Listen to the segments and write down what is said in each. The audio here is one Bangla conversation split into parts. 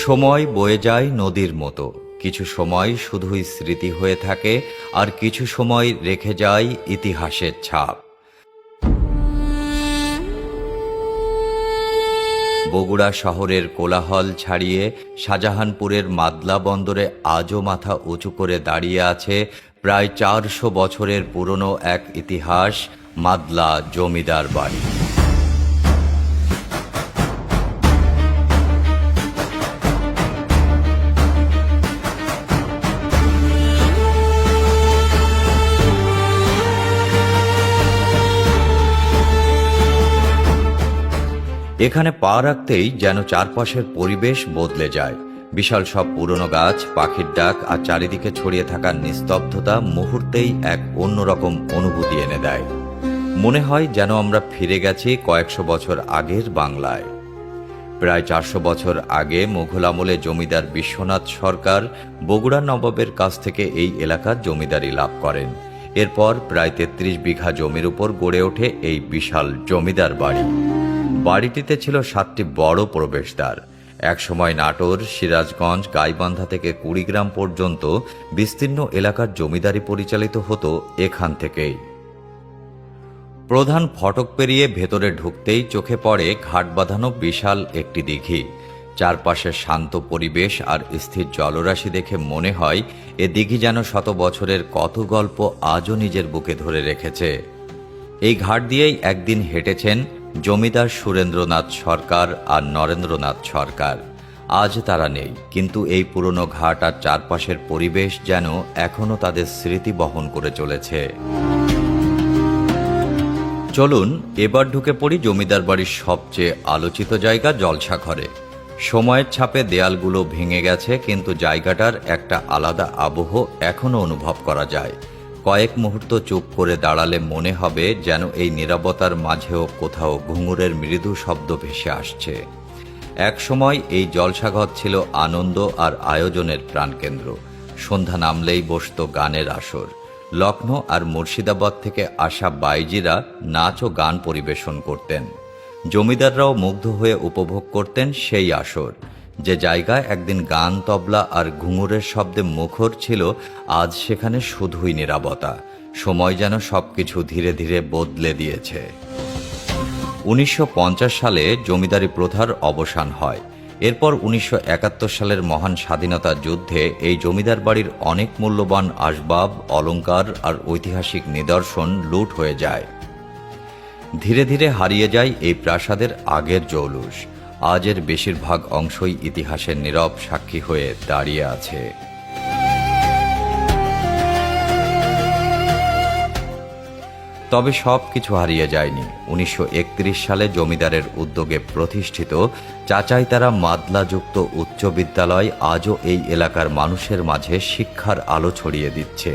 সময় বয়ে যায় নদীর মতো, কিছু সময় শুধুই স্মৃতি হয়ে থাকে, আর কিছু সময় রেখে যায় ইতিহাসের ছাপ। বগুড়া শহরের কোলাহল ছাড়িয়ে শাহজাহানপুরের মাদলা বন্দরে আজও মাথা উঁচু করে দাঁড়িয়ে আছে প্রায় 400 বছরের পুরনো এক ইতিহাস, মাদলা জমিদার বাড়ি। এখানে পা রাখতেই যেন চারপাশের পরিবেশ বদলে যায়। বিশাল সব পুরনো গাছ, পাখির ডাক আর চারিদিকে ছড়িয়ে থাকা নিস্তব্ধতা মুহূর্তেই এক অন্যরকম অনুভূতি এনে দেয়। মনে হয় যেন আমরা ফিরে গেছি কয়েকশো বছর আগের বাংলায়। প্রায় 400 বছর আগে মুঘল আমলে জমিদার বিশ্বনাথ সরকার বগুড়া নবাবের কাছ থেকে এই এলাকার জমিদারি লাভ করেন। এরপর প্রায় 33 বিঘা জমির উপর গড়ে ওঠে এই বিশাল জমিদার বাড়ি। বাড়িটিতে ছিল 7টি বড় প্রবেশদ্বার। একসময় নাটোর, সিরাজগঞ্জ, গাইবান্ধা থেকে কুড়িগ্রাম পর্যন্ত বিস্তীর্ণ এলাকার জমিদারি পরিচালিত হতো এখান থেকেই। প্রধান ফটক পেরিয়ে ভেতরে ঢুকতেই চোখে পড়ে ঘাট বাঁধানো বিশাল একটি দিঘি। চারপাশে শান্ত পরিবেশ আর স্থির জলরাশি দেখে মনে হয় এ দিঘি যেন শত বছরের কত গল্প আজও নিজের বুকে ধরে রেখেছে। এই ঘাট দিয়েই একদিন হেঁটেছেন জমিদার সুরেন্দ্রনাথ সরকার আর নরেন্দ্রনাথ সরকার। আজ তারা নেই, কিন্তু এই পুরনো ঘাট আর চারপাশের পরিবেশ যেন এখনো তাদের স্মৃতি বহন করে চলেছে। চলুন এবার ঢুকে পড়ি জমিদার বাড়ির সবচেয়ে আলোচিত জায়গা, জলসাঘরে। সময়ের ছাপে দেয়ালগুলো ভেঙে গেছে, কিন্তু জায়গাটার একটা আলাদা আবহ এখনো অনুভব করা যায়। কয়েক মুহূর্ত চুপ করে দাঁড়ালে মনে হবে যেন এই নীরবতার মাঝেও কোথাও ঘুঙুরের মৃদু শব্দ ভেসে আসছে। এক সময় এই জলসাঘর ছিল আনন্দ আর আয়োজনের প্রাণকেন্দ্র। সন্ধ্যা নামলেই বসত গানের আসর। লখনৌ আর মুর্শিদাবাদ থেকে আসা বাইজিরা নাচ ও গান পরিবেশন করতেন। জমিদাররাও মুগ্ধ হয়ে উপভোগ করতেন সেই আসর। যে জায়গায় একদিন গান, তবলা আর ঘুঙুরের শব্দে মুখর ছিল, আজ সেখানে শুধুই নীরবতা। সময় যেন সবকিছু ধীরে ধীরে বদলে দিয়েছে। 1950 সালে জমিদারি প্রথার অবসান হয়। এরপর 1971 সালের মহান স্বাধীনতা যুদ্ধে এই জমিদার বাড়ির অনেক মূল্যবান আসবাব, অলংকার আর ঐতিহাসিক নিদর্শন লুট হয়ে যায়। ধীরে ধীরে হারিয়ে যায় এই প্রাসাদের আগের জৌলুস। আজের বেশিরভাগ অংশই ইতিহাসের নীরব সাক্ষী হয়ে দাঁড়িয়ে আছে। তবে সব কিছু হারিয়ে যায়নি। 1931 সালে জমিদারের উদ্যোগে প্রতিষ্ঠিত চাচাইতারা মাদলাযুক্ত উচ্চ বিদ্যালয় আজও এই এলাকার মানুষের মাঝে শিক্ষার আলো ছড়িয়ে দিচ্ছে।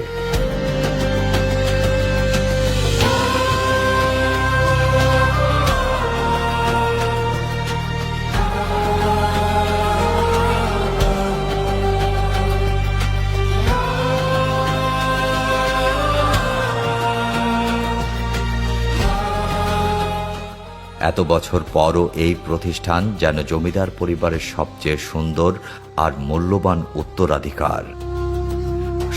এত বছর পরও এই প্রতিষ্ঠান যেন জমিদার পরিবারের সবচেয়ে সুন্দর আর মূল্যবান উত্তরাধিকার।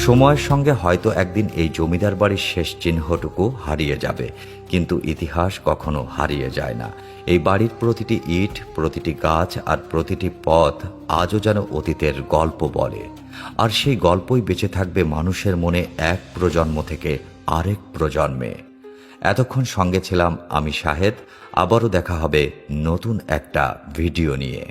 সময়ের সঙ্গে হয়তো একদিন এই জমিদার বাড়ির শেষ চিহ্নটুকু হারিয়ে যাবে, কিন্তু ইতিহাস কখনো হারিয়ে যায় না। এই বাড়ির প্রতিটি ইট, প্রতিটি গাছ আর প্রতিটি পথ আজও যেন অতীতের গল্প বলে। আর সেই গল্পই বেঁচে থাকবে মানুষের মনে এক প্রজন্ম থেকে আরেক প্রজন্মে। এতক্ষণ সঙ্গে ছিলাম আমি শাহেদ। আবারও দেখা হবে নতুন একটা ভিডিও নিয়ে।